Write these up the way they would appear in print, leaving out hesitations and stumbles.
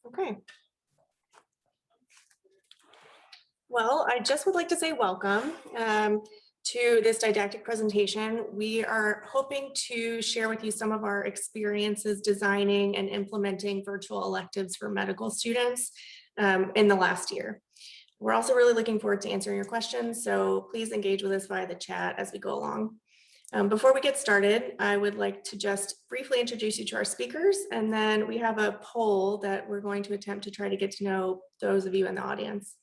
Okay. Well, I just would like to say welcome to this didactic presentation. We are hoping to share with you some of our experiences designing and implementing virtual electives for medical students in the last year. We're also really looking forward to answering your questions, so please engage with us via the chat as we go along. Before we get started, I would like to just briefly introduce you to our speakers, and then we have a poll that we're going to attempt to try to get to know those of you in the audience.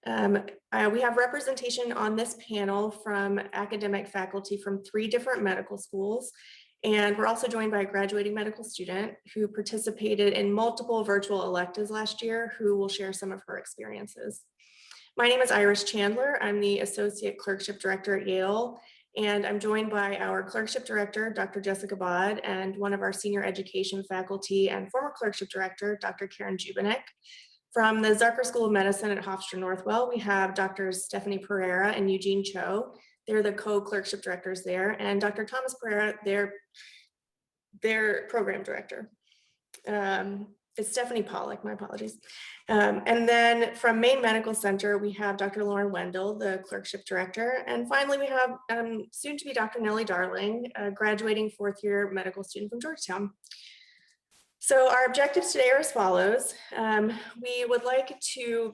We have representation on this panel from academic faculty from 3 different medical schools, and we're also joined by a graduating medical student who participated in multiple virtual electives last year, who will share some of her experiences. My name is Iris Chandler. I'm the Associate Clerkship Director at Yale, and I'm joined by our Clerkship Director, Dr. Jessica Bod, and one of our Senior Education faculty and former Clerkship Director, Dr. Karen Jubanek. From the Zucker School of Medicine at Hofstra Northwell, we have Drs. Stephanie Pereira and Eugene Cho. They're the co-clerkship directors there, and Dr. Thomas Pereira, their program director. It's Stephanie Pollack, my apologies. And then from Maine Medical Center, we have Dr. Lauren Wendell, the clerkship director. And finally, we have soon to be Dr. Nellie Darling, a graduating 4th-year medical student from Georgetown. So our objectives today are as follows. We would like to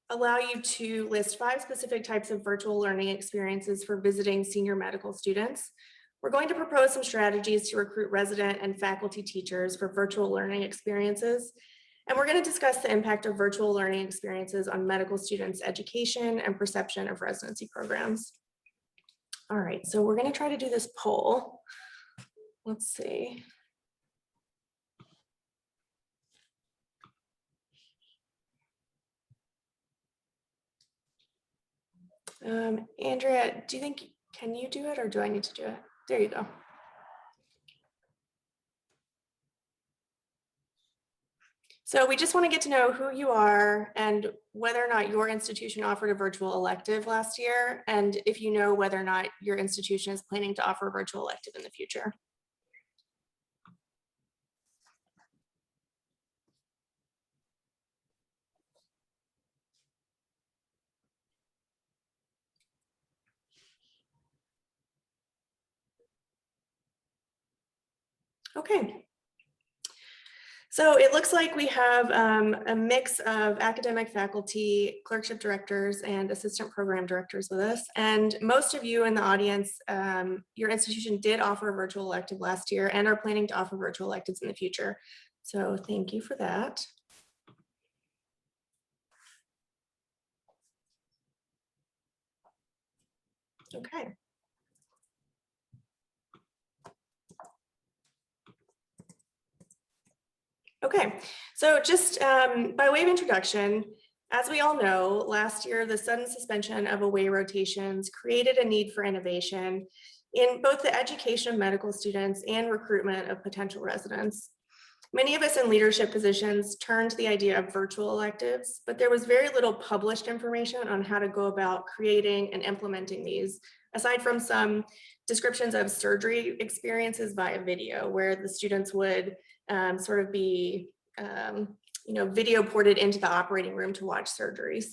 allow you to list 5 specific types of virtual learning experiences for visiting senior medical students. We're going to propose some strategies to recruit resident and faculty teachers for virtual learning experiences. And we're going to discuss the impact of virtual learning experiences on medical students' education and perception of residency programs. All right, so we're going to try to do this poll. Let's see. Andrea, do you think, can you do it or do I need to do it? There you go. So we just want to get to know who you are and whether or not your institution offered a virtual elective last year, and if you know whether or not your institution is planning to offer a virtual elective in the future. Okay. So it looks like we have a mix of academic faculty, clerkship directors, and assistant program directors with us. And most of you in the audience, your institution did offer a virtual elective last year and are planning to offer virtual electives in the future. So thank you for that. Okay. Okay, so just by way of introduction, as we all know, last year, the sudden suspension of away rotations created a need for innovation in both the education of medical students and recruitment of potential residents. Many of us in leadership positions turned to the idea of virtual electives, but there was very little published information on how to go about creating and implementing these, aside from some descriptions of surgery experiences via video, where the students would sort of be video ported into the operating room to watch surgeries.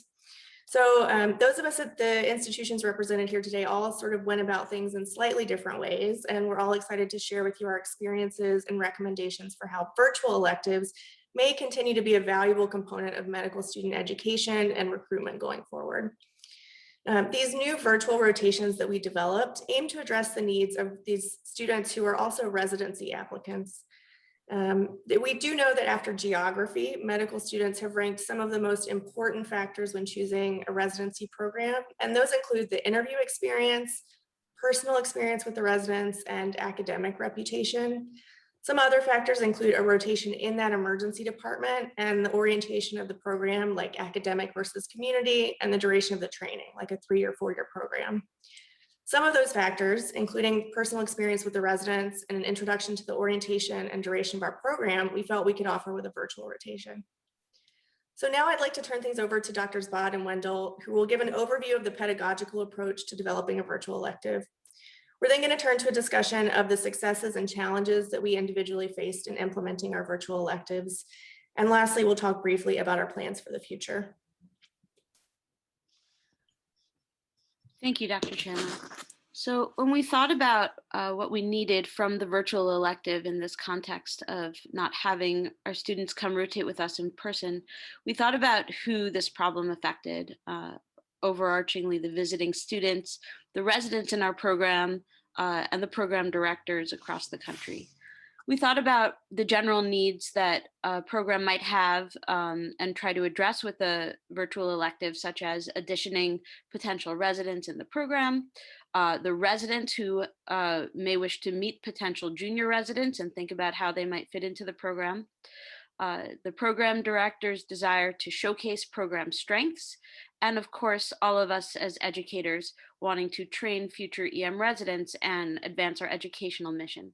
So those of us at the institutions represented here today all sort of went about things in slightly different ways, and we're all excited to share with you our experiences and recommendations for how virtual electives may continue to be a valuable component of medical student education and recruitment going forward. These new virtual rotations that we developed aim to address the needs of these students who are also residency applicants. We do know that after geography, medical students have ranked some of the most important factors when choosing a residency program, and those include the interview experience, personal experience with the residents, and academic reputation. Some other factors include a rotation in that emergency department and the orientation of the program, like academic versus community, and the duration of the training, like a 3 or 4 year program. Some of those factors, including personal experience with the residents and an introduction to the orientation and duration of our program, we felt we could offer with a virtual rotation. So now I'd like to turn things over to Drs. Bod and Wendell, who will give an overview of the pedagogical approach to developing a virtual elective. We're then going to turn to a discussion of the successes and challenges that we individually faced in implementing our virtual electives. And lastly, we'll talk briefly about our plans for the future. Thank you, Dr. Chandler. So when we thought about what we needed from the virtual elective in this context of not having our students come rotate with us in person, we thought about who this problem affected, overarchingly the visiting students, the residents in our program, and the program directors across the country. We thought about the general needs that a program might have and try to address with a virtual elective, such as additioning potential residents in the program, the residents who may wish to meet potential junior residents and think about how they might fit into the program, the program director's desire to showcase program strengths, and of course, all of us as educators wanting to train future EM residents and advance our educational mission.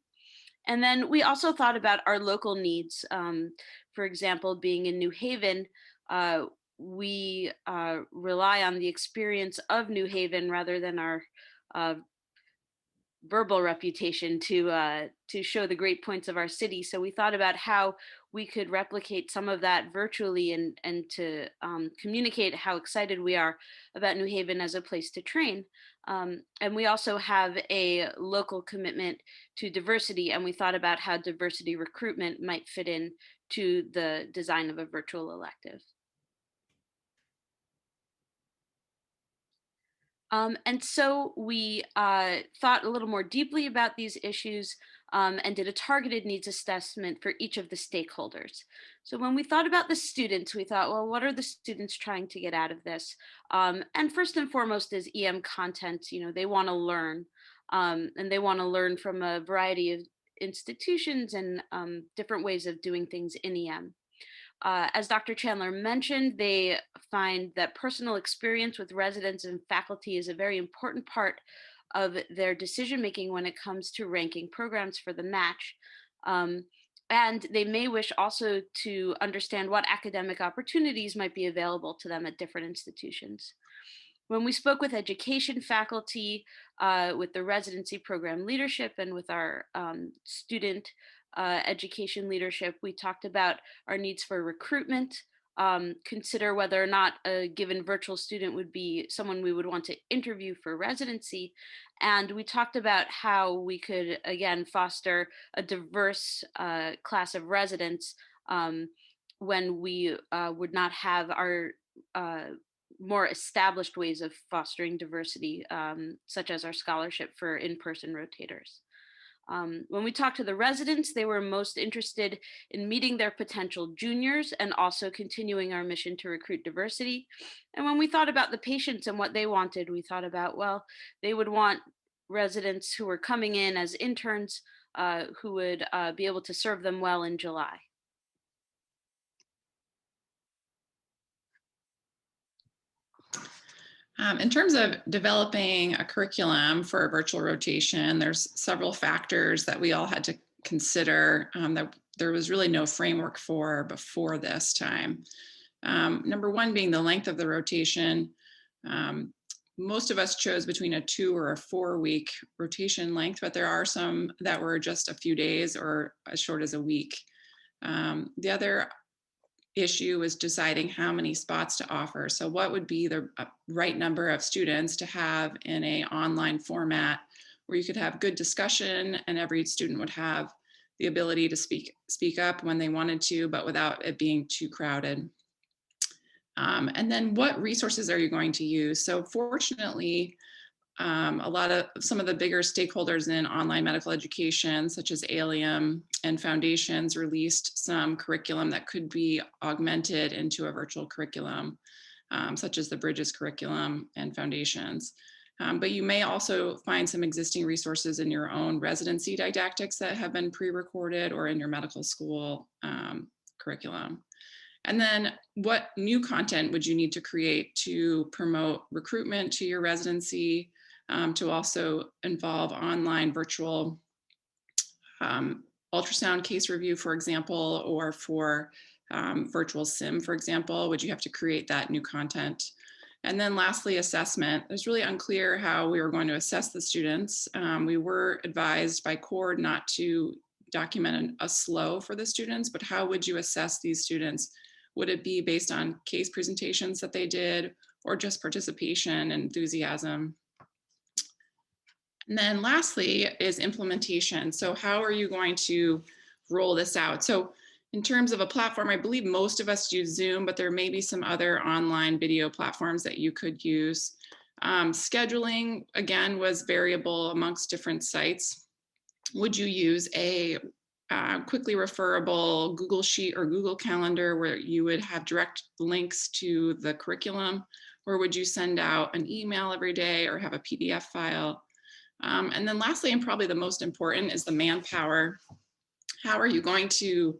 And then we also thought about our local needs. For example, being in New Haven, we rely on the experience of New Haven rather than our verbal reputation to show the great points of our city. So we thought about how we could replicate some of that virtually and to communicate how excited we are about New Haven as a place to train. And we also have a local commitment to diversity, and we thought about how diversity recruitment might fit in to the design of a virtual elective. And so we thought a little more deeply about these issues and did a targeted needs assessment for each of the stakeholders. So when we thought about the students, we thought, well, what are the students trying to get out of this? And first and foremost is EM content. You know, they want to learn, and they want to learn from a variety of institutions and different ways of doing things in EM. As Dr. Chandler mentioned, they find that personal experience with residents and faculty is a very important part of their decision-making when it comes to ranking programs for the match. And they may wish also to understand what academic opportunities might be available to them at different institutions. When we spoke with education faculty, with the residency program leadership, and with our student education leadership, we talked about our needs for recruitment, consider whether or not a given virtual student would be someone we would want to interview for residency. And we talked about how we could, again, foster a diverse class of residents when we would not have our more established ways of fostering diversity, such as our scholarship for in-person rotators. When we talked to the residents, they were most interested in meeting their potential juniors and also continuing our mission to recruit diversity. And when we thought about the patients and what they wanted, we thought about, well, they would want residents who were coming in as interns who would be able to serve them well in July. In terms of developing a curriculum for a virtual rotation, there's several factors that we all had to consider that there was really no framework for before this time. Number one being the length of the rotation. Most of us chose between a 2 or a 4 week rotation length, but there are some that were just a few days or as short as a week. The other issue was deciding how many spots to offer. So what would be the right number of students to have in an online format where you could have good discussion and every student would have the ability to speak up when they wanted to, but without it being too crowded. And then what resources are you going to use? So fortunately, some of the bigger stakeholders in online medical education, such as Allium and foundations, released some curriculum that could be augmented into a virtual curriculum, such as the Bridges curriculum and foundations. But you may also find some existing resources in your own residency didactics that have been pre-recorded or in your medical school curriculum. And then what new content would you need to create to promote recruitment to your residency, to also involve online virtual ultrasound case review, for example, or for virtual sim, for example? Would you have to create that new content? And then lastly, assessment. It was really unclear how we were going to assess the students. We were advised by CORD not to document a SLO for the students, but how would you assess these students? Would it be based on case presentations that they did, or just participation and enthusiasm? And then lastly is implementation. So how are you going to roll this out? So in terms of a platform, I believe most of us use Zoom, but there may be some other online video platforms that you could use. Scheduling, again, was variable amongst different sites. Would you use a quickly referable Google Sheet or Google Calendar where you would have direct links to the curriculum? Or would you send out an email every day or have a PDF file? And then lastly, and probably the most important, is the manpower. How are you going to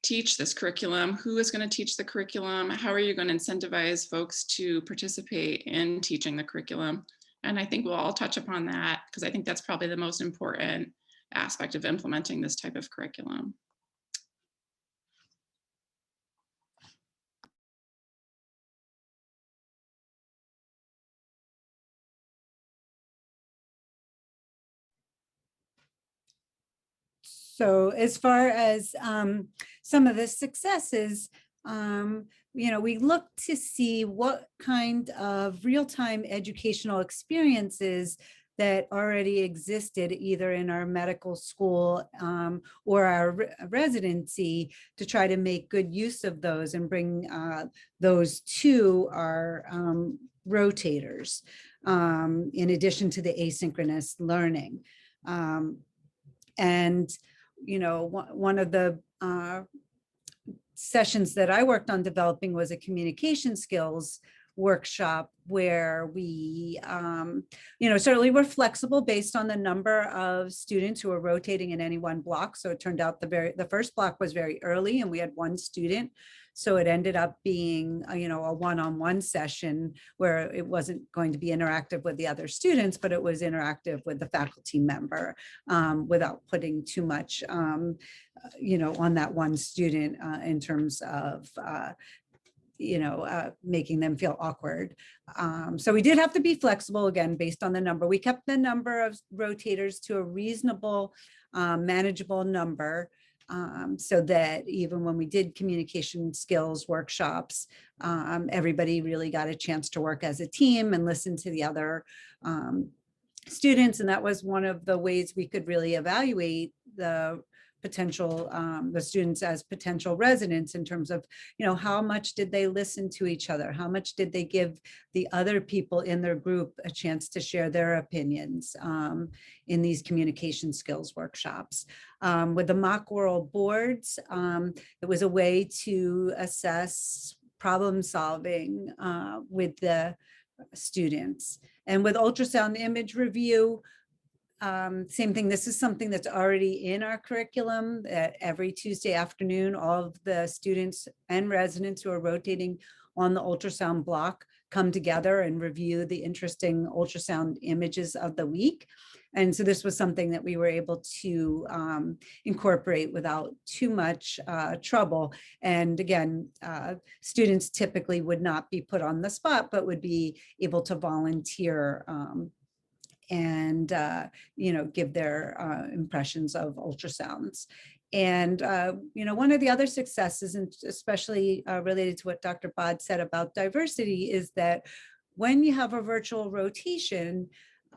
teach this curriculum? Who is going to teach the curriculum? How are you going to incentivize folks to participate in teaching the curriculum? And I think we'll all touch upon that, because I think that's probably the most important aspect of implementing this type of curriculum. So as far as some of the successes, we look to see what kind of real-time educational experiences that already existed either in our medical school or our residency, to try to make good use of those and bring those to our rotators, in addition to the asynchronous learning. And one of the sessions that I worked on developing was a communication skills workshop, where we, certainly were flexible based on the number of students who were rotating in any one block. So it turned out the first block was very early, and we had one student. So it ended up being, a one-on-one session where it wasn't going to be interactive with the other students, but it was interactive with the faculty member, without putting too much, on that one student in terms of, making them feel awkward. So we did have to be flexible, again, based on the number. We kept the number of rotators to a reasonable, manageable number. So that even when we did communication skills workshops, everybody really got a chance to work as a team and listen to the other students. And that was one of the ways we could really evaluate the potential, the students as potential residents, in terms of, how much did they listen to each other? How much did they give the other people in their group a chance to share their opinions in these communication skills workshops? With the mock oral boards, it was a way to assess problem solving with the students. And with ultrasound image review, same thing. This is something that's already in our curriculum, that every Tuesday afternoon, all of the students and residents who are rotating on the ultrasound block come together and review the interesting ultrasound images of the week. And so this was something that we were able to incorporate without too much trouble. And again, students typically would not be put on the spot, but would be able to volunteer and give their impressions of ultrasounds. And one of the other successes, and especially related to what Dr. Bod said about diversity, is that when you have a virtual rotation,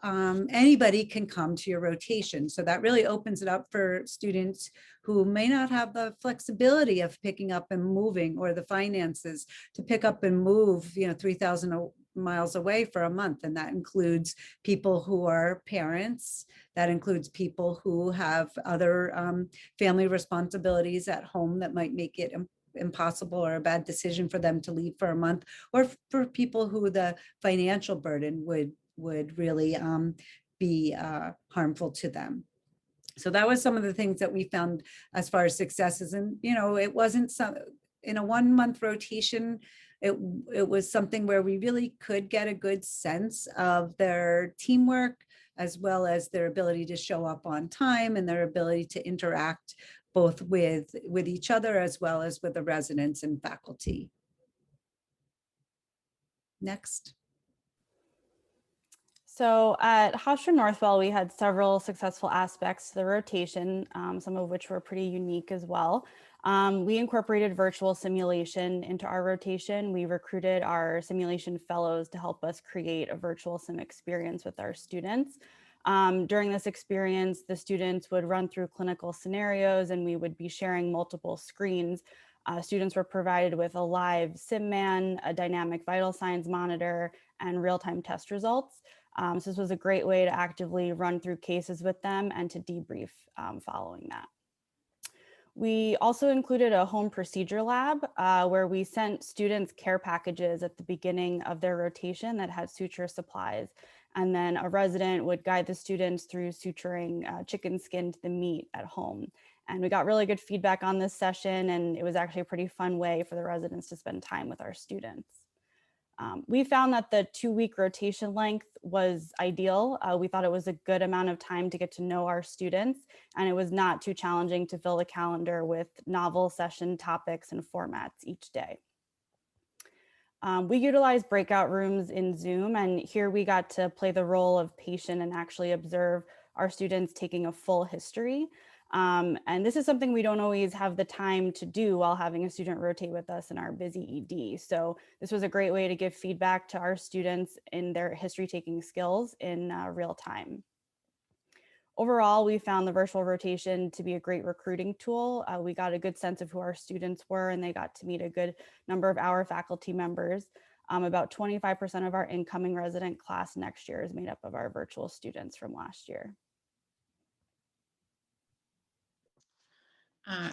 anybody can come to your rotation. So that really opens it up for students who may not have the flexibility of picking up and moving, or the finances to pick up and move, 3,000 miles away for a month. And that includes people who are parents. That includes people who have other family responsibilities at home that might make it impossible or a bad decision for them to leave for a month, or for people who the financial burden would really be harmful to them. So that was some of the things that we found as far as successes. And, it wasn't in a 1 month rotation, it was something where we really could get a good sense of their teamwork, as well as their ability to show up on time, and their ability to interact both with each other, as well as with the residents and faculty. Next. So at Hofstra Northwell, we had several successful aspects to the rotation, some of which were pretty unique as well. We incorporated virtual simulation into our rotation. We recruited our simulation fellows to help us create a virtual sim experience with our students. During this experience, the students would run through clinical scenarios and we would be sharing multiple screens. Students were provided with a live sim man, a dynamic vital signs monitor, and real-time test results. So this was a great way to actively run through cases with them and to debrief following that. We also included a home procedure lab where we sent students care packages at the beginning of their rotation that had suture supplies. And then a resident would guide the students through suturing chicken skin to the meat at home. And we got really good feedback on this session, and it was actually a pretty fun way for the residents to spend time with our students. We found that the 2-week rotation length was ideal. We thought it was a good amount of time to get to know our students, and it was not too challenging to fill the calendar with novel session topics and formats each day. We utilized breakout rooms in Zoom, and here we got to play the role of patient and actually observe our students taking a full history. And this is something we don't always have the time to do while having a student rotate with us in our busy ED. So this was a great way to give feedback to our students in their history taking skills in real time. Overall, we found the virtual rotation to be a great recruiting tool. We got a good sense of who our students were, and they got to meet a good number of our faculty members. About 25% of our incoming resident class next year is made up of our virtual students from last year.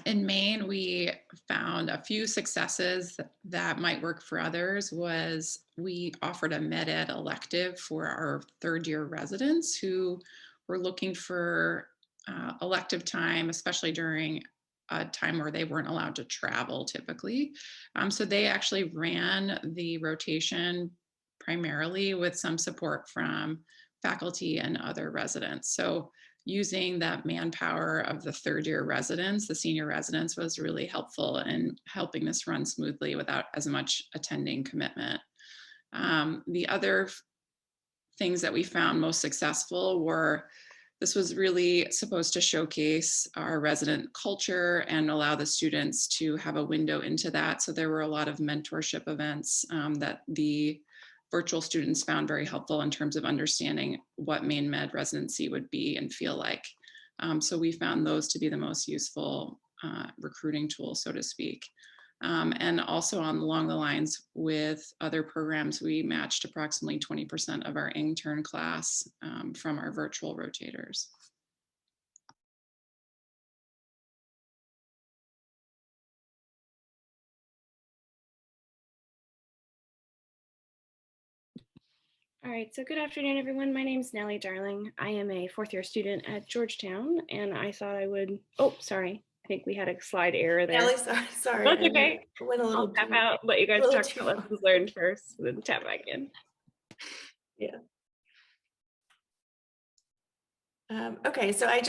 In Maine, we found a few successes that might work for others. Was we offered a med ed elective for our 3rd-year residents who were looking for elective time, especially during a time where they weren't allowed to travel typically. So they actually ran the rotation primarily with some support from faculty and other residents. So using that manpower of the 3rd-year residents, the senior residents, was really helpful in helping this run smoothly without as much attending commitment. The other things that we found most successful were, this was really supposed to showcase our resident culture and allow the students to have a window into that. So there were a lot of mentorship events that the virtual students found very helpful in terms of understanding what Maine Med residency would be and feel like. So we found those to be the most useful recruiting tool, so to speak. And also along the lines with other programs, we matched approximately 20% of our intern class from our virtual rotators. All right, so good afternoon, everyone. My name is Nellie Darling. I am a 4th-year student at Georgetown, and I thought I would, oh, sorry. I think we had a slide error there. Ellie, sorry. That's okay. Went a little I'll tap out, let you guys talk about lessons learned first, then tap back in. Yeah. Okay, so I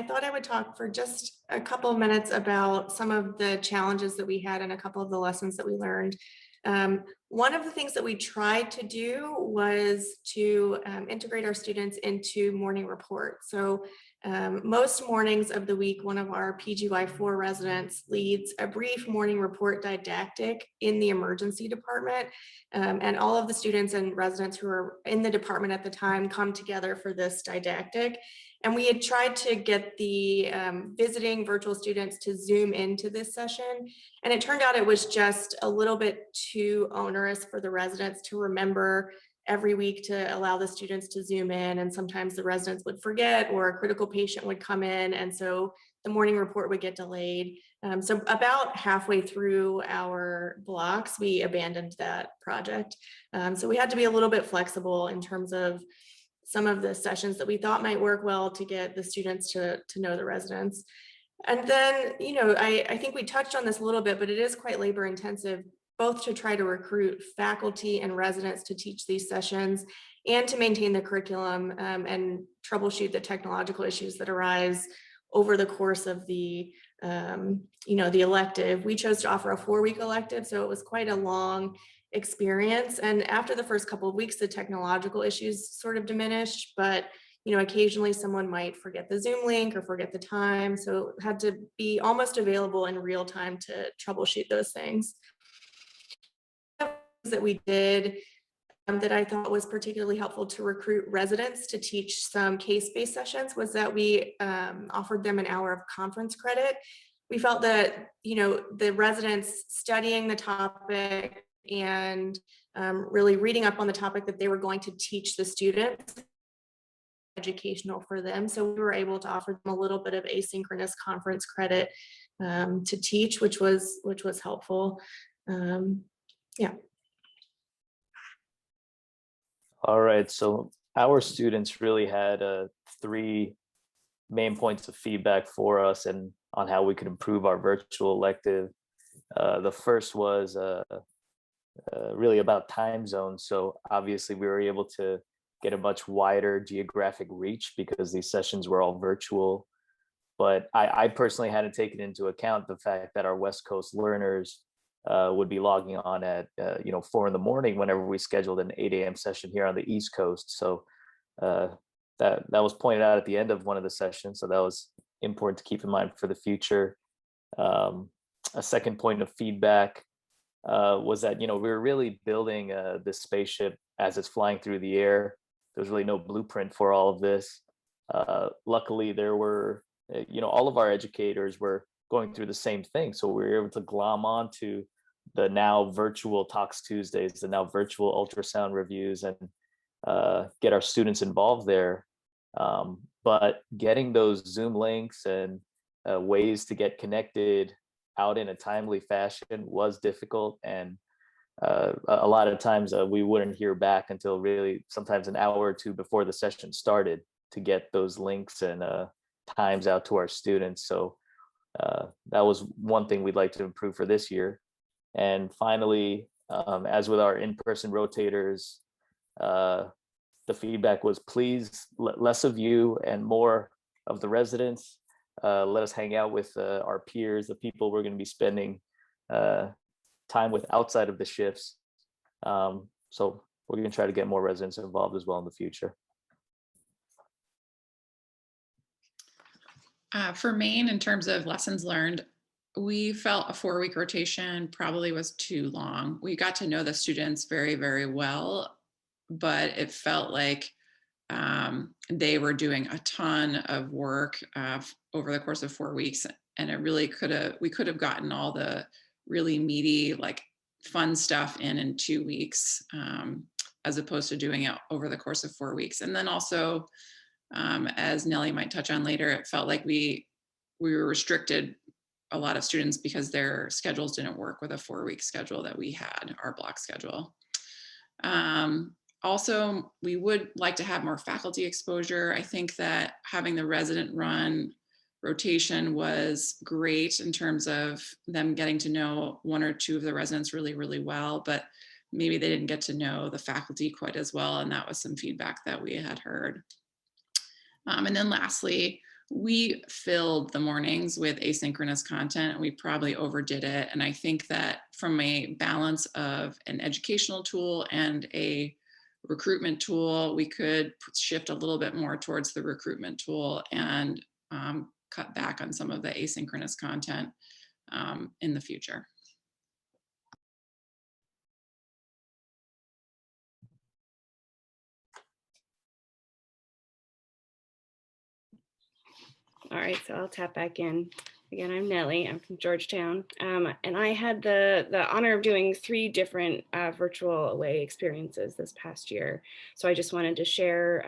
thought I would talk for just a couple of minutes about some of the challenges that we had and a couple of the lessons that we learned. One of the things that we tried to do was to integrate our students into morning report. So most mornings of the week, one of our PGY4 residents leads a brief morning report didactic in the emergency department. And all of the students and residents who are in the department at the time come together for this didactic. And we had tried to get the visiting virtual students to Zoom into this session. And it turned out it was just a little bit too onerous for the residents to remember every week to allow the students to Zoom in. And sometimes the residents would forget, or a critical patient would come in. And so the morning report would get delayed. So about halfway through our blocks, we abandoned that project. So we had to be a little bit flexible in terms of some of the sessions that we thought might work well to get the students to know the residents. And then, you know, I think we touched on this a little bit, but it is quite labor intensive, both to try to recruit faculty and residents to teach these sessions and to maintain the curriculum and troubleshoot the technological issues that arise over the course of the, you know, the elective. We chose to offer a 4-week elective, so it was quite a long experience. And after the first couple of weeks, the technological issues sort of diminished, but occasionally someone might forget the Zoom link or forget the time. So it had to be almost available in real time to troubleshoot those things. That we did that I thought was particularly helpful to recruit residents to teach some case-based sessions was that we offered them an hour of conference credit. We felt that, the residents studying the topic and really reading up on the topic that they were going to teach the students, educational for them. So we were able to offer them a little bit of asynchronous conference credit to teach, which was helpful. Yeah. All right, so our students really had 3 main points of feedback for us and on how we could improve our virtual elective. The first was really about time zones. So obviously we were able to get a much wider geographic reach because these sessions were all virtual. But I personally hadn't taken into account the fact that our West Coast learners would be logging on at 4 in the morning whenever we scheduled an 8 a.m. session here on the East Coast. So that was pointed out at the end of one of the sessions. So that was important to keep in mind for the future. A second point of feedback was that we were really building this spaceship as it's flying through the air. There's really no blueprint for all of this. Luckily, there were all of our educators were going through the same thing, so we were able to glom onto the now virtual Talks Tuesdays, the now virtual ultrasound reviews, and get our students involved there. But getting those Zoom links and ways to get connected out in a timely fashion was difficult, and a lot of times we wouldn't hear back until really sometimes an hour or two before the session started to get those links and times out to our students. So that was one thing we'd like to improve for this year. And finally, as with our in-person rotators, the feedback was please less of you and more of the residents. Let us hang out with our peers, the people we're going to be spending time with outside of the shifts. So we're going to try to get more residents involved as well in the future. For Maine, in terms of lessons learned, we felt a 4-week rotation probably was too long. We got to know the students very, very well, but it felt like they were doing a ton of work over the course of 4 weeks, and it really we could have gotten all the really meaty, like fun stuff in 2 weeks, as opposed to doing it over the course of 4 weeks. And then also, as Nellie might touch on later, it felt like we were restricted a lot of students because their schedules didn't work with a 4-week schedule that we had, our block schedule. Also, we would like to have more faculty exposure. I think that having the resident run rotation was great in terms of them getting to know 1 or 2 of the residents really, really well, but maybe they didn't get to know the faculty quite as well. And that was some feedback that we had heard. And then lastly, we filled the mornings with asynchronous content, and we probably overdid it. And I think that from a balance of an educational tool and a recruitment tool, we could shift a little bit more towards the recruitment tool and cut back on some of the asynchronous content in the future. All right, so I'll tap back in. Again, I'm Nellie, I'm from Georgetown, and I had the honor of doing 3 different virtual away experiences this past year. So I just wanted to share,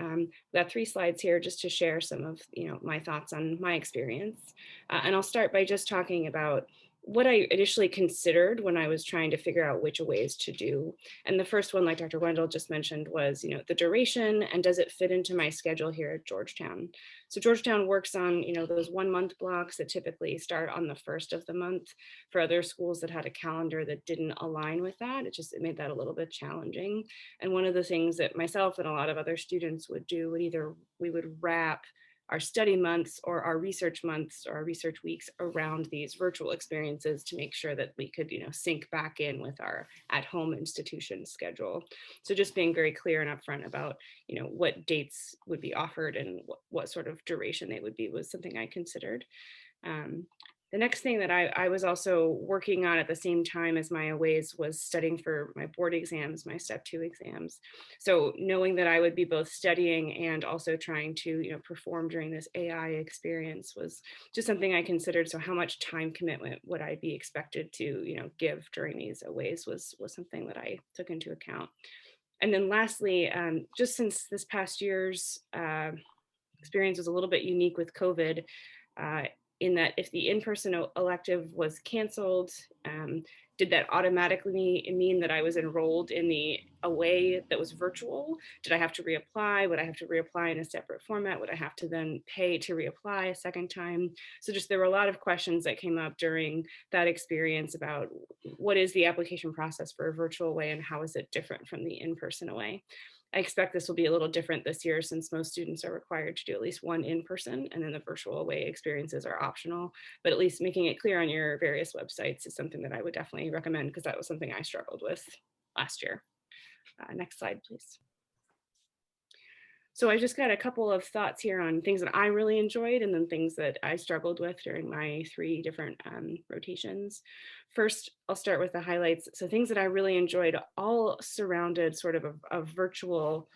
got 3 slides here just to share some of my thoughts on my experience. And I'll start by just talking about what I initially considered when I was trying to figure out which aways to do. And the first one, like Dr. Wendell just mentioned, was the duration and does it fit into my schedule here at Georgetown. So Georgetown works on those 1-month blocks that typically start on the 1st of the month. For other schools that had a calendar that didn't align with that, it made that a little bit challenging. And one of the things that myself and a lot of other students would do we would wrap our study months or our research months or our research weeks around these virtual experiences to make sure that we could, sync back in with our at-home institution schedule. So just being very clear and upfront about, what dates would be offered and what sort of duration they would be was something I considered. The next thing that I was also working on at the same time as my aways was studying for my board exams, my step 2 exams. So knowing that I would be both studying and also trying to, perform during this AI experience was just something I considered. So how much time commitment would I be expected to, give during these aways was something that I took into account. And then lastly, just since this past year's experience was a little bit unique with COVID, in that if the in-person elective was canceled, did that automatically mean that I was enrolled in the away that was virtual? Did I have to reapply? Would I have to reapply in a separate format? Would I have to then pay to reapply a second time? So just there were a lot of questions that came up during that experience about what is the application process for a virtual away and how is it different from the in-person away? I expect this will be a little different this year since most students are required to do at least one in-person and then the virtual away experiences are optional, but at least making it clear on your various websites is something that I would definitely recommend because that was something I struggled with last year. Next slide, please. So I just got a couple of thoughts here on things that I really enjoyed and then things that I struggled with during my 3 different rotations. First, I'll start with the highlights. So things that I really enjoyed all surrounded sort of a virtual,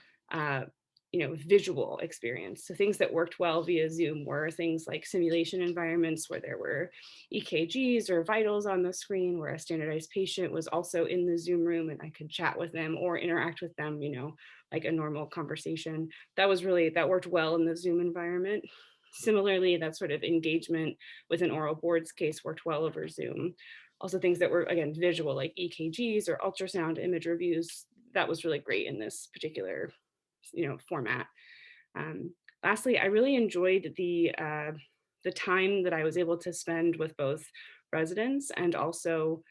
visual experience. So things that worked well via Zoom were things like simulation environments where there were EKGs or vitals on the screen, where a standardized patient was also in the Zoom room and I could chat with them or interact with them, like a normal conversation. That worked well in the Zoom environment. Similarly, that sort of engagement with an oral boards case worked well over Zoom. Also things that were, again, visual, like EKGs or ultrasound image reviews, that was really great in this particular, format. Lastly, I really enjoyed the time that I was able to spend with both residents and also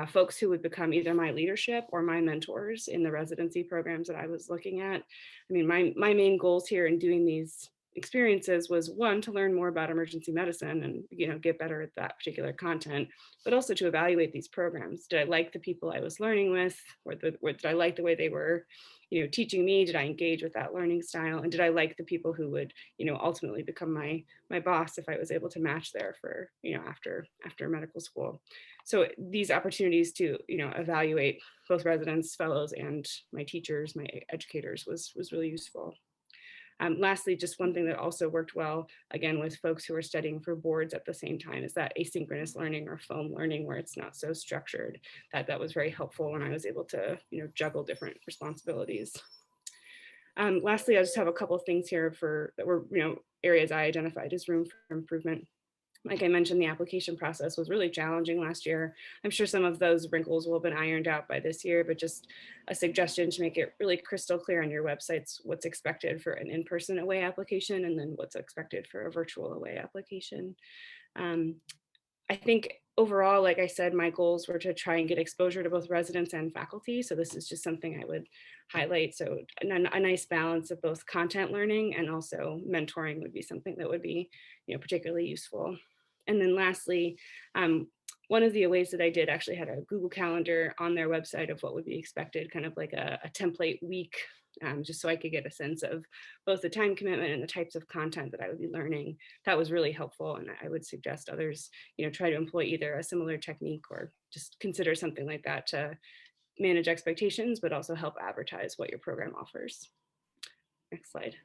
folks who would become either my leadership or my mentors in the residency programs that I was looking at. I mean, my main goals here in doing these experiences was, one, to learn more about emergency medicine and get better at that particular content, but also to evaluate these programs. Did I like the people I was learning with, or did I like the way they were teaching me? Did I engage with that learning style? And did I like the people who would ultimately become my boss if I was able to match there for after medical school? So these opportunities to evaluate both residents, fellows, and my teachers, my educators was really useful. Lastly, just one thing that also worked well, again, with folks who are studying for boards at the same time, is that asynchronous learning or phone learning where it's not so structured. That was very helpful when I was able to juggle different responsibilities. Lastly, I just have a couple of things here that were areas I identified as room for improvement. Like I mentioned, the application process was really challenging last year. I'm sure some of those wrinkles will have been ironed out by this year, but just a suggestion to make it really crystal clear on your websites what's expected for an in-person away application and then what's expected for a virtual away application. I think overall, like I said, my goals were to try and get exposure to both residents and faculty. So this is just something I would highlight. So a nice balance of both content learning and also mentoring would be something that would be particularly useful. And then lastly, one of the ways that I did actually had a Google Calendar on their website of what would be expected, kind of like a template week, just so I could get a sense of both the time commitment and the types of content that I would be learning. That was really helpful. And I would suggest others, try to employ either a similar technique or just consider something like that to manage expectations, but also help advertise what your program offers. Next slide.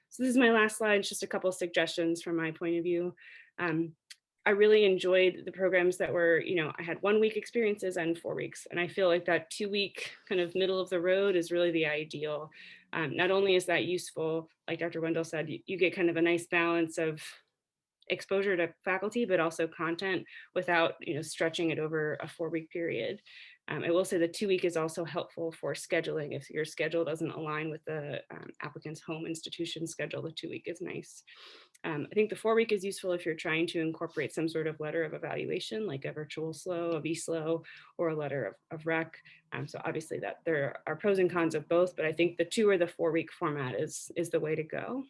So this is my last slide, just a couple of suggestions from my point of view. I really enjoyed the programs that were, I had 1 week experiences and 4 weeks. And I feel like that 2 week kind of middle of the road is really the ideal. Not only is that useful, like Dr. Wendell said, you get kind of a nice balance of exposure to faculty, but also content without, stretching it over a 4 week period. I will say the 2 week is also helpful for scheduling. If your schedule doesn't align with the applicant's home institution schedule, the 2 week is nice. I think the 4 week is useful if you're trying to incorporate some sort of letter of evaluation, like a virtual SLO, a VSLO, or a letter of rec. So obviously that there are pros and cons of both, but I think the 2 or the 4 week format is the way to go.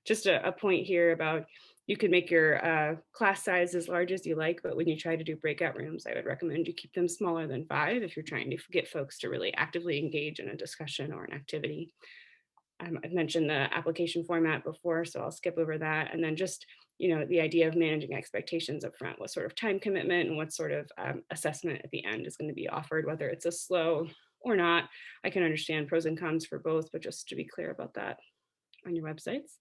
just a point here about you could make your class size as large as you like, but when you try to do breakout rooms, I would recommend you keep them smaller than 5 if you're trying to get folks to really actively engage in a discussion or an activity. I've mentioned the application format before, so I'll skip over that. And then just, the idea of managing expectations up front, what sort of time commitment and what sort of assessment at the end is going to be offered, whether it's a slow or not. I can understand pros and cons for both, but just to be clear about that on your websites.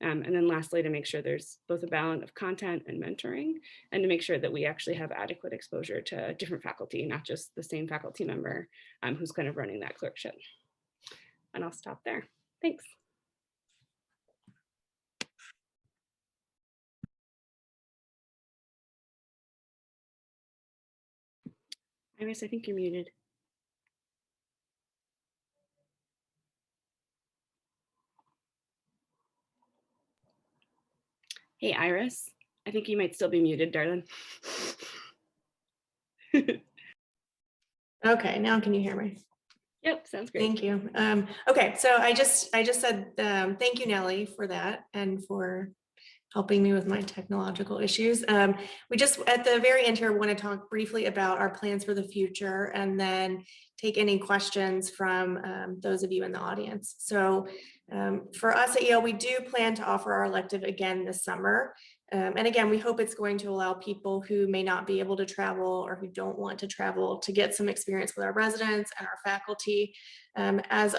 And then lastly, to make sure there's both a balance of content and mentoring, and to make sure that we actually have adequate exposure to different faculty, not just the same faculty member who's kind of running that clerkship. And I'll stop there. Thanks. Iris, I think you're muted. Hey, Iris, I think you might still be muted, darling. Okay, now can you hear me? Yep, sounds great. Thank you. Okay, so I just said thank you, Nellie, for that and for helping me with my technological issues. We just at the very end here want to talk briefly about our plans for the future and then take any questions from those of you in the audience. So for us at Yale, we do plan to offer our elective again this summer. And again, we hope it's going to allow people who may not be able to travel or who don't want to travel to get some experience with our residents and our faculty. As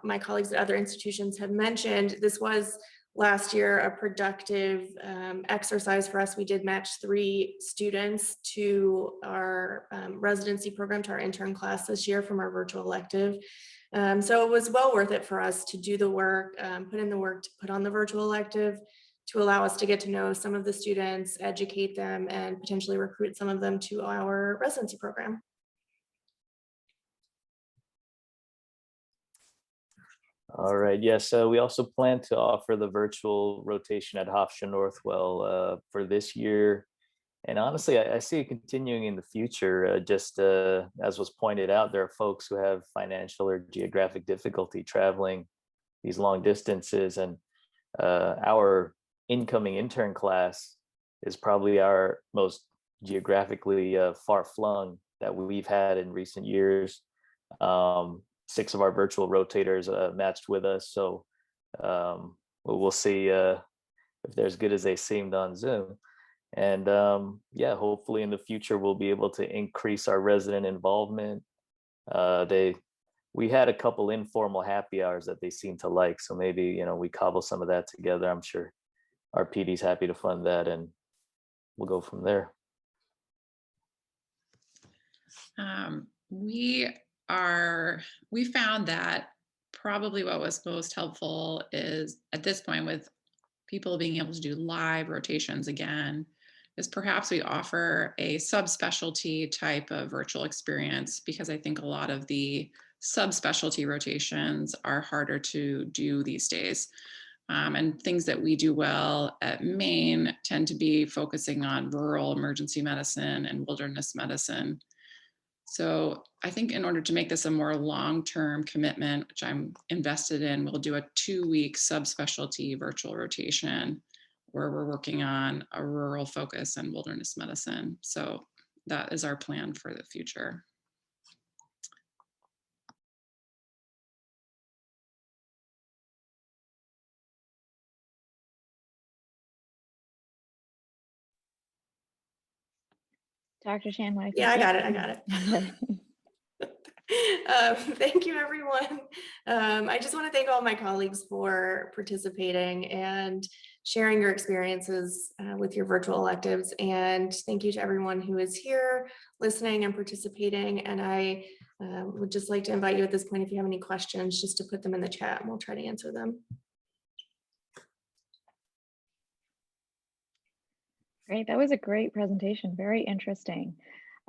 my colleagues at other institutions have mentioned, this was last year a productive exercise for us. We did match 3 students to our residency program, to our intern class this year from our virtual elective. So it was well worth it for us to do the work, put in the work to put on the virtual elective, to allow us to get to know some of the students, educate them, and potentially recruit some of them to our residency program. All right. Yes. So we also plan to offer the virtual rotation at Hofstra Northwell for this year. And honestly, I see it continuing in the future. Just as was pointed out, there are folks who have financial or geographic difficulty traveling these long distances. And our incoming intern class is probably our most geographically far-flung that we've had in recent years. 6 of our virtual rotators matched with us. So we'll see if they're as good as they seemed on Zoom. And yeah, hopefully in the future, we'll be able to increase our resident involvement. We had a couple informal happy hours that they seem to like. So maybe, we cobble some of that together. I'm sure our PD's happy to fund that, and we'll go from there. We found that probably what was most helpful is at this point, with people being able to do live rotations again, is perhaps we offer a subspecialty type of virtual experience, because I think a lot of the subspecialty rotations are harder to do these days. And things that we do well at Maine tend to be focusing on rural emergency medicine and wilderness medicine. So I think in order to make this a more long-term commitment, which I'm invested in, we'll do a 2-week subspecialty virtual rotation where we're working on a rural focus and wilderness medicine. So that is our plan for the future. Dr. Chan, Yeah, I got it. Thank you, everyone. I just want to thank all my colleagues for participating and sharing your experiences with your virtual electives. And thank you to everyone who is here listening and participating. And I would just like to invite you at this point, if you have any questions, just to put them in the chat and we'll try to answer them. Great, that was a great presentation, very interesting.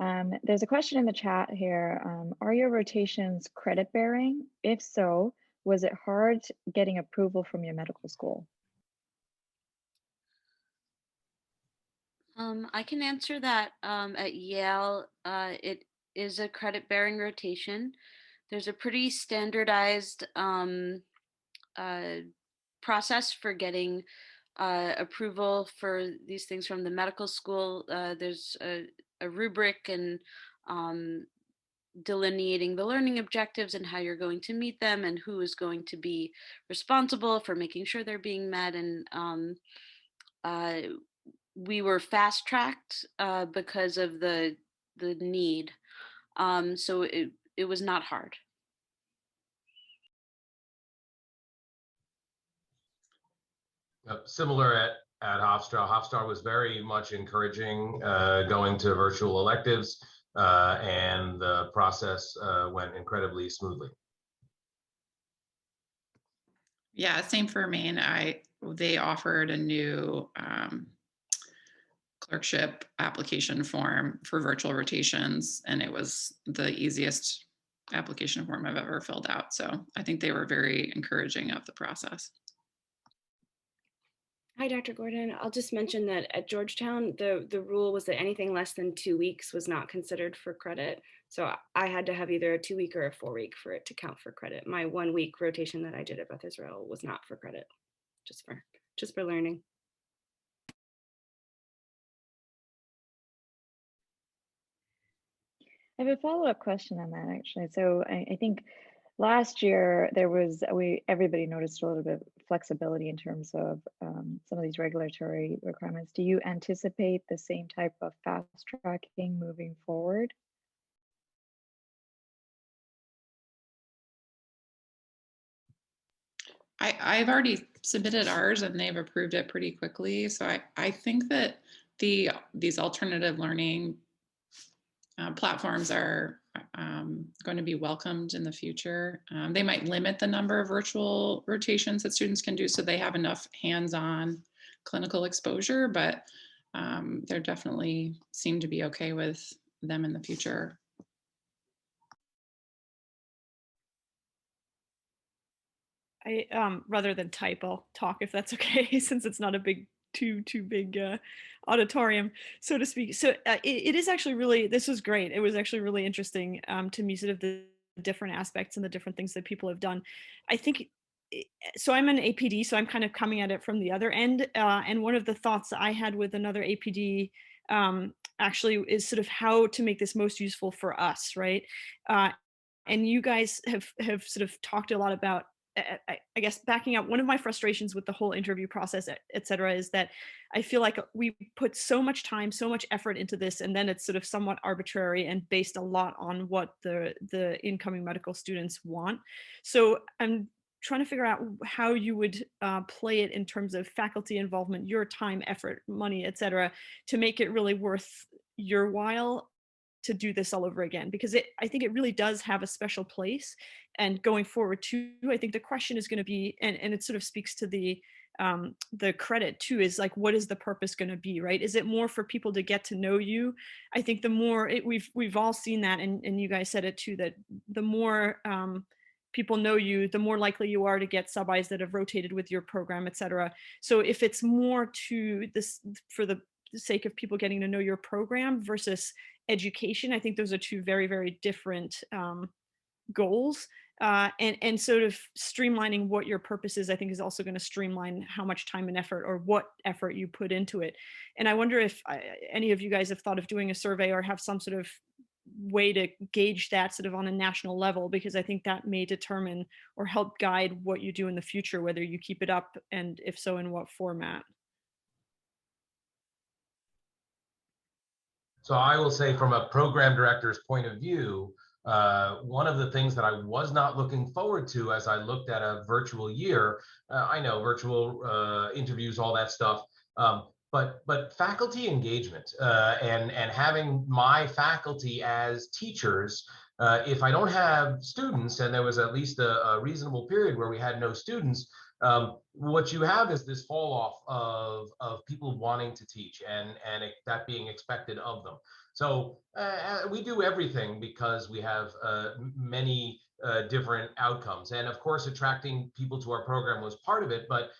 There's a question in the chat here. Are your rotations credit bearing? If so, was it hard getting approval from your medical school? I can answer that. At Yale, it is a credit bearing rotation. There's a pretty standardized process for getting approval for these things from the medical school. There's a rubric and delineating the learning objectives and how you're going to meet them and who is going to be responsible for making sure they're being met. And we were fast tracked because of the need. So it was not hard. Similar at Hofstra. Hofstra was very much encouraging going to virtual electives, and the process went incredibly smoothly. Yeah, same for Maine. They offered a new clerkship application form for virtual rotations, and it was the easiest application form I've ever filled out. So I think they were very encouraging of the process. Hi, Dr. Gordon. I'll just mention that at Georgetown, the rule was that anything less than 2 weeks was not considered for credit. So I had to have either a 2-week or a 4-week for it to count for credit. My 1-week rotation that I did at Beth Israel was not for credit, just for learning. I have a follow-up question on that, actually. So I think last year everybody noticed a little bit of flexibility in terms of some of these regulatory requirements. Do you anticipate the same type of fast tracking moving forward? I've already submitted ours and they've approved it pretty quickly. So I think that these alternative learning platforms are going to be welcomed in the future. They might limit the number of virtual rotations that students can do so they have enough hands-on clinical exposure, but they definitely seem to be okay with them in the future. Rather than type, I'll talk if that's okay, since it's not a big too big auditorium, so to speak. So it is actually really, this was great. It was actually really interesting to me, sort of the different aspects and the different things that people have done. I think, so I'm an APD, so I'm kind of coming at it from the other end. And one of the thoughts I had with another APD actually is sort of how to make this most useful for us, right? And you guys have sort of talked a lot about, I guess, backing up, one of my frustrations with the whole interview process, et cetera, is that I feel like we put so much time, so much effort into this, and then it's sort of somewhat arbitrary and based a lot on what the incoming medical students want. So I'm trying to figure out how you would play it in terms of faculty involvement, your time, effort, money, et cetera, to make it really worth your while to do this all over again, because I think it really does have a special place. And going forward too, I think the question is going to be, and it sort of speaks to the credit too, is like, what is the purpose going to be, right? Is it more for people to get to know you? I think the more we've all seen that, and you guys said it too, that the more people know you, the more likely you are to get sub-Is that have rotated with your program, et cetera. So if it's more to this, for the sake of people getting to know your program versus education, I think those are two very, very different goals. And sort of streamlining what your purpose is, I think, is also going to streamline how much time and effort, or what effort you put into it. And I wonder if any of you guys have thought of doing a survey or have some sort of way to gauge that sort of on a national level, because I think that may determine or help guide what you do in the future, whether you keep it up, and if so, in what format. So I will say, from a program director's point of view, one of the things that I was not looking forward to as I looked at a virtual year, I know virtual interviews, all that stuff, but faculty engagement and having my faculty as teachers, if I don't have students, and there was at least a reasonable period where we had no students, what you have is this fall off of people wanting to teach and that being expected of them. So we do everything because we have many different outcomes. And of course, attracting people to our program was part of it, but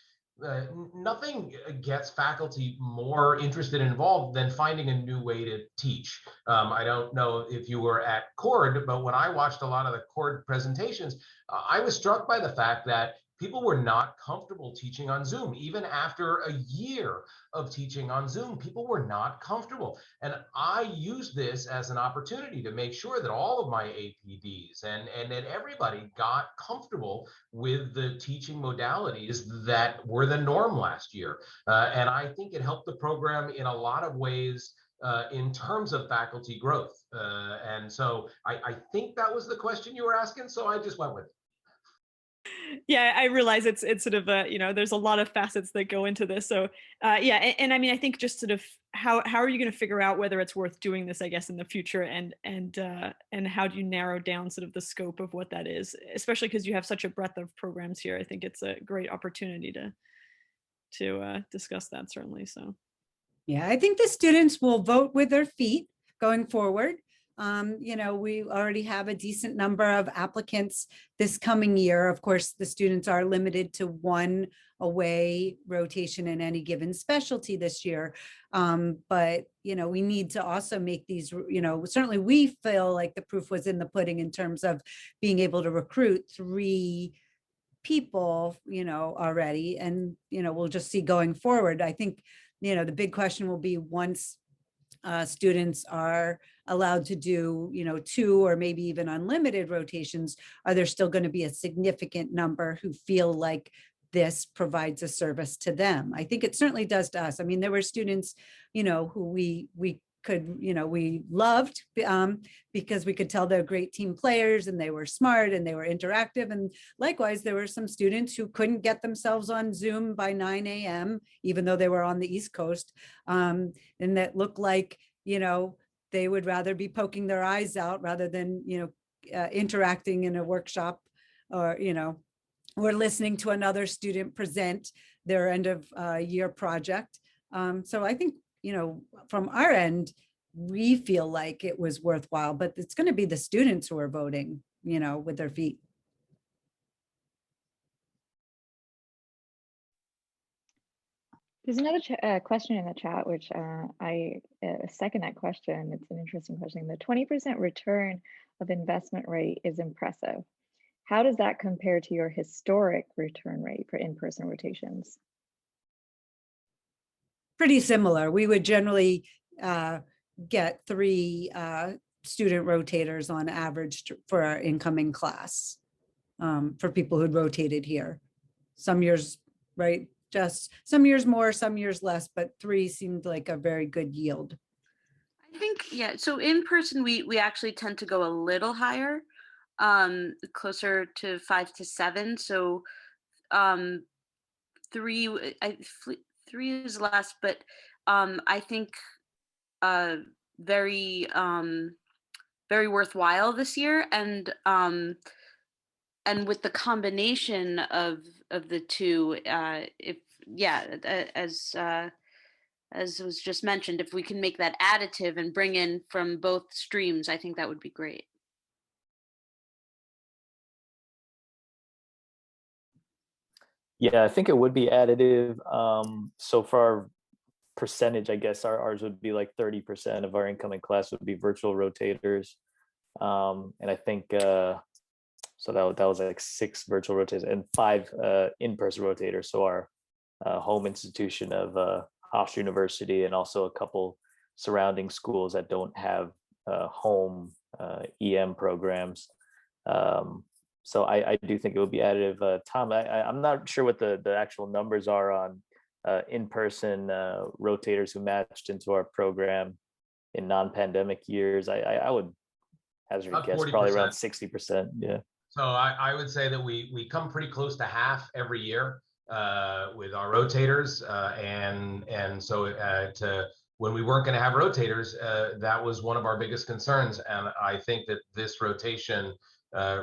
nothing gets faculty more interested and involved than finding a new way to teach. I don't know if you were at CORD, but when I watched a lot of the CORD presentations, I was struck by the fact that people were not comfortable teaching on Zoom. Even after a year of teaching on Zoom, people were not comfortable. And I used this as an opportunity to make sure that all of my APDs and that everybody got comfortable with the teaching modalities that were the norm last year. And I think it helped the program in a lot of ways in terms of faculty growth. And so I think that was the question you were asking, so I just went with it. Yeah, I realize it's sort of a, there's a lot of facets that go into this. So yeah, and I mean, I think just sort of how are you going to figure out whether it's worth doing this, I guess, in the future, and how do you narrow down sort of the scope of what that is, especially because you have such a breadth of programs here. I think it's a great opportunity to discuss that, certainly. So Yeah, I think the students will vote with their feet going forward. We already have a decent number of applicants this coming year. Of course, the students are limited to one away rotation in any given specialty this year. But we need to also make these, certainly we feel like the proof was in the pudding in terms of being able to recruit 3 people, already. And, we'll just see going forward. I think, the big question will be once students are allowed to do, 2 or maybe even unlimited rotations, are there still going to be a significant number who feel like this provides a service to them? I think it certainly does to us. I mean, there were students, who we could, we loved because we could tell they're great team players and they were smart and they were interactive. And likewise, there were some students who couldn't get themselves on Zoom by 9 a.m., even though they were on the East Coast. And that looked like, they would rather be poking their eyes out rather than, interacting in a workshop or, or listening to another student present their end of year project. So I think, from our end, we feel like it was worthwhile, but it's going to be the students who are voting, with their feet. There's another question in the chat, which I second that question. It's an interesting question. The 20% return of investment rate is impressive. How does that compare to your historic return rate for in-person rotations? Pretty similar. We would generally get 3 student rotators on average for our incoming class for people who'd rotated here. Some years, right? Just some years more, some years less, but 3 seemed like a very good yield. I think, yeah, so in person, we actually tend to go a little higher, closer to 5 to 7. So 3 is less, but I think very very worthwhile this year. And with the combination of the 2, as was just mentioned, if we can make that additive and bring in from both streams, I think that would be great. Yeah, I think it would be additive. So for our percentage, I guess ours would be like 30% of our incoming class would be virtual rotators. And I think, so that was like 6 virtual rotators and 5 in-person rotators. So our home institution of Hofstra University and also a couple surrounding schools that don't have home EM programs. So I do think it would be additive. Tom, I'm not sure what the actual numbers are on in-person rotators who matched into our program in non-pandemic years. I would hazard a guess, probably around 60%. Yeah. So I would say that we come pretty close to half every year with our rotators, and so when we weren't going to have rotators, that was one of our biggest concerns, and I think that this rotation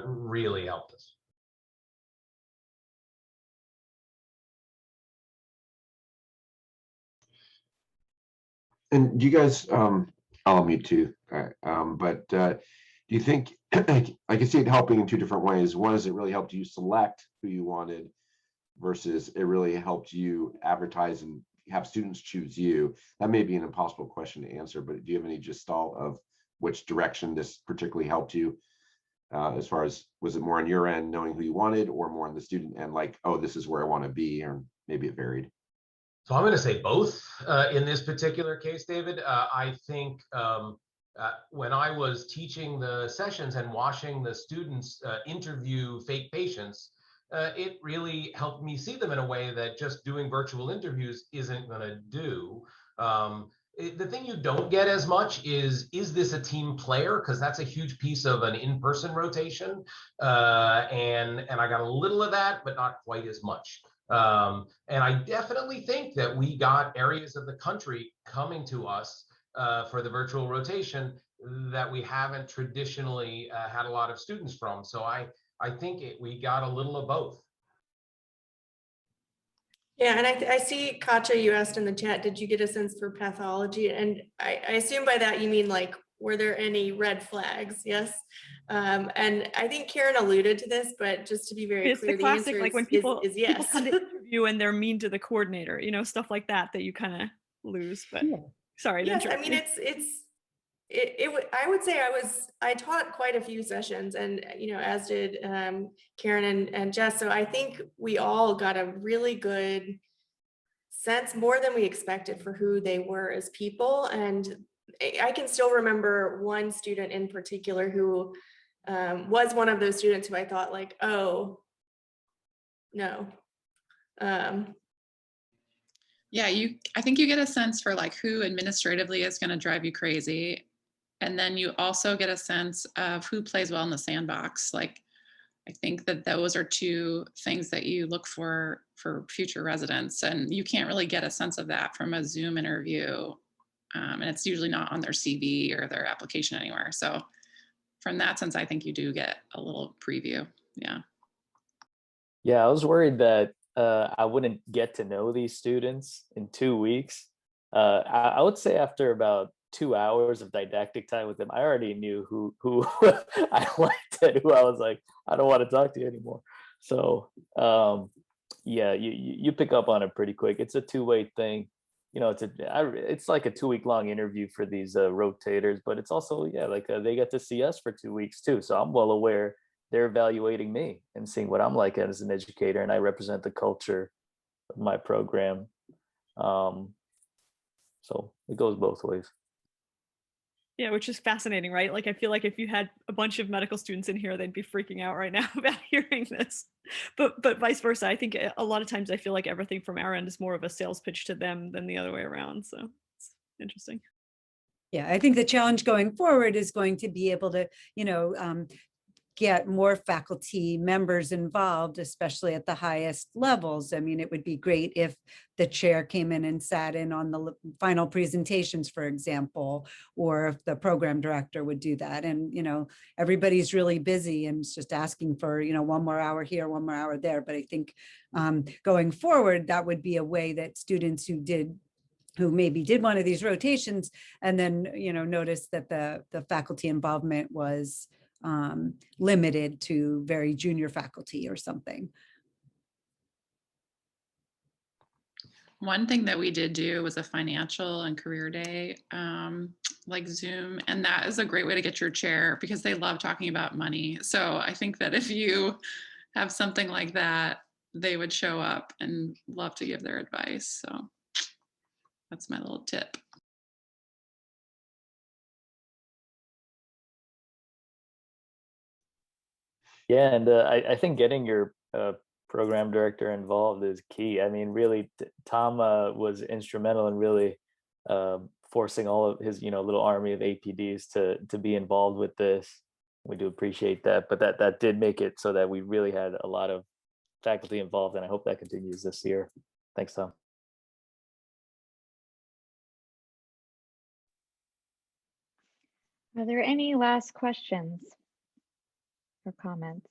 really helped us. And do you guys, I'll mute too, but do you think, I can see it helping in 2 different ways. One is it really helped you select who you wanted versus it really helped you advertise and have students choose you. That may be an impossible question to answer, but do you have any gestalt of which direction this particularly helped you as far as, was it more on your end, knowing who you wanted, or more on the student end, like, oh, this is where I want to be, or maybe it varied? So I'm going to say both in this particular case, David. I think when I was teaching the sessions and watching the students interview fake patients, it really helped me see them in a way that just doing virtual interviews isn't going to do. The thing you don't get as much is this a team player? Because that's a huge piece of an in-person rotation. And I got a little of that, but not quite as much. And I definitely think that we got areas of the country coming to us for the virtual rotation that we haven't traditionally had a lot of students from. So I think we got a little of both. Yeah, and I see, Katja, you asked in the chat, did you get a sense for pathology? And I assume by that you mean like, were there any red flags? Yes. And I think Karen alluded to this, but just to be very clear, The classic, like when people is yes. people come to interview and they're mean to the coordinator, you know, stuff like that you kind of lose. But sorry. Yes, I mean, I would say I taught quite a few sessions, and as did Karen and Jess. So I think we all got a really good sense, more than we expected, for who they were as people. And I can still remember one student in particular who was one of those students who I thought like, oh no. Yeah, I think you get a sense for like who administratively is going to drive you crazy. And then you also get a sense of who plays well in the sandbox. Like, I think that those are two things that you look for future residents. And you can't really get a sense of that from a Zoom interview. And it's usually not on their CV or their application anywhere. So from that sense, I think you do get a little preview. Yeah. Yeah, I was worried that I wouldn't get to know these students in 2 weeks. I would say after about 2 hours of didactic time with them, I already knew who I liked and who I was like, I don't want to talk to you anymore. So yeah, you pick up on it pretty quick. It's a two-way thing. It's like a 2-week long interview for these rotators, but it's also, yeah, like they get to see us for 2 weeks too. So I'm well aware they're evaluating me and seeing what I'm like as an educator, and I represent the culture of my program. So it goes both ways. Yeah, which is fascinating, right? Like, I feel like if you had a bunch of medical students in here, they'd be freaking out right now about hearing this. But vice versa, I think a lot of times I feel like everything from our end is more of a sales pitch to them than the other way around. So it's interesting. Yeah, I think the challenge going forward is going to be able to, get more faculty members involved, especially at the highest levels. I mean, it would be great if the chair came in and sat in on the final presentations, for example, or if the program director would do that. And, everybody's really busy and it's just asking for, 1 more hour here, 1 more hour there. But I think going forward, that would be a way that students who maybe did one of these rotations and then, noticed that the faculty involvement was limited to very junior faculty or something. One thing that we did do was a financial and career day, like Zoom, and that is a great way to get your chair because they love talking about money. So I think that if you have something like that, they would show up and love to give their advice. So that's my little tip. Yeah, and I think getting your program director involved is key. I mean, really, Tom was instrumental in really forcing all of his, little army of APDs to be involved with this. We do appreciate that, but that did make it so that we really had a lot of faculty involved, and I hope that continues this year. Thanks, Tom. Are there any last questions or comments?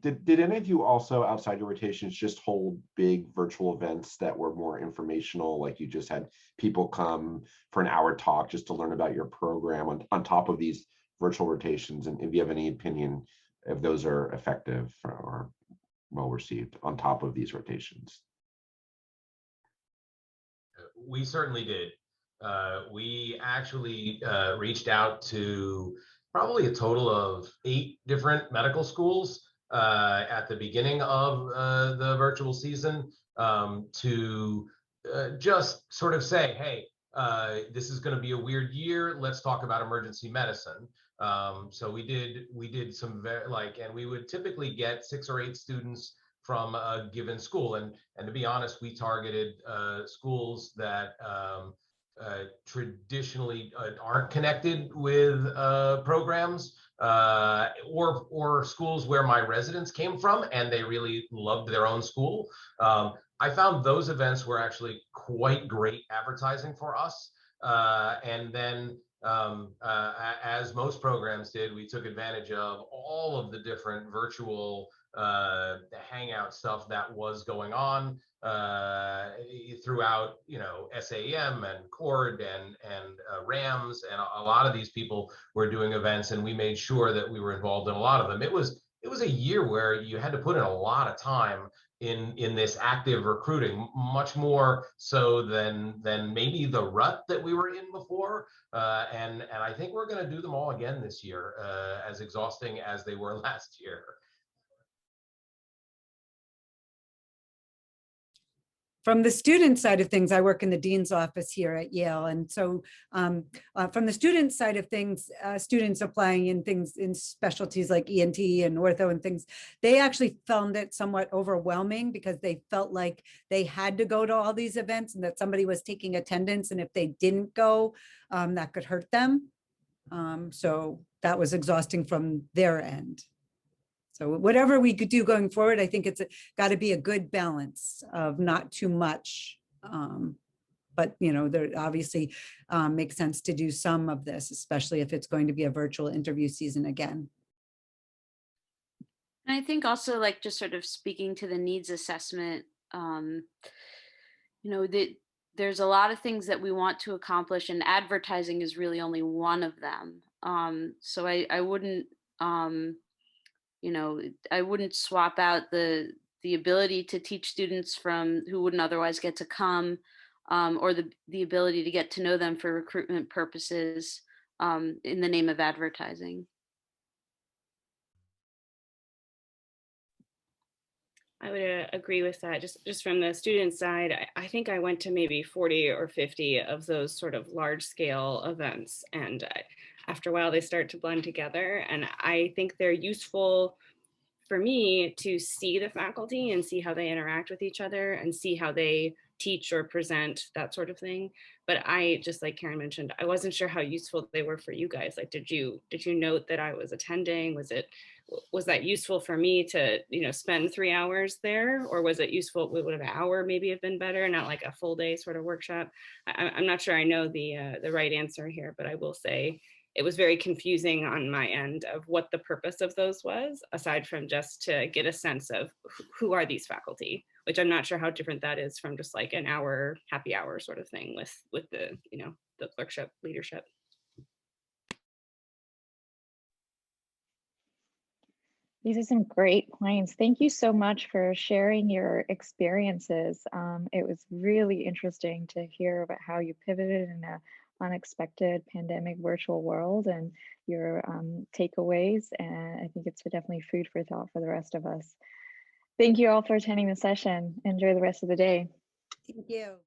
Did any of you also, outside your rotations, just hold big virtual events that were more informational, like you just had people come for an hour talk just to learn about your program on top of these virtual rotations? And if you have any opinion if those are effective or well received on top of these rotations? We certainly did. We actually reached out to probably a total of 8 different medical schools at the beginning of the virtual season to just sort of say, hey, this is going to be a weird year. Let's talk about emergency medicine. So we did some and we would typically get 6 or 8 students from a given school, and to be honest, we targeted schools that traditionally aren't connected with programs, or schools where my residents came from and they really loved their own school. I found those events were actually quite great advertising for us. And then as most programs did, we took advantage of all of the different virtual hangout stuff that was going on throughout, SAM and CORD and RAMS, and a lot of these people were doing events, and we made sure that we were involved in a lot of them. It was a year where you had to put in a lot of time in this active recruiting, much more so than maybe the rut that we were in before. And I think we're going to do them all again this year, as exhausting as they were last year. From the student side of things, I work in the dean's office here at Yale. And so from the student side of things, students applying in things in specialties like ENT and ortho and things, they actually found it somewhat overwhelming because they felt like they had to go to all these events and that somebody was taking attendance. And if they didn't go, that could hurt them. So that was exhausting from their end. So whatever we could do going forward, I think it's got to be a good balance of not too much. But, there obviously makes sense to do some of this, especially if it's going to be a virtual interview season again. And I think also, like, just sort of speaking to the needs assessment, there's a lot of things that we want to accomplish, and advertising is really only one of them. So I wouldn't, I wouldn't swap out the ability to teach students who wouldn't otherwise get to come, or the ability to get to know them for recruitment purposes, in the name of advertising. I would agree with that. Just from the student side, I think I went to maybe 40 or 50 of those sort of large scale events. And after a while, they start to blend together. And I think they're useful for me to see the faculty and see how they interact with each other and see how they teach or present, that sort of thing. But I, just like Karen mentioned, I wasn't sure how useful they were for you guys. Like, did you note that I was attending? Was that useful for me to, spend 3 hours there? Or was it useful, would an hour maybe have been better, not like a full day sort of workshop? I'm not sure I know the right answer here, but I will say it was very confusing on my end of what the purpose of those was, aside from just to get a sense of who are these faculty, which I'm not sure how different that is from just like an hour happy hour sort of thing with the, the clerkship leadership. These are some great points. Thank you so much for sharing your experiences. It was really interesting to hear about how you pivoted in an unexpected pandemic virtual world and your takeaways. And I think it's definitely food for thought for the rest of us. Thank you all for attending the session. Enjoy the rest of the day. Thank you.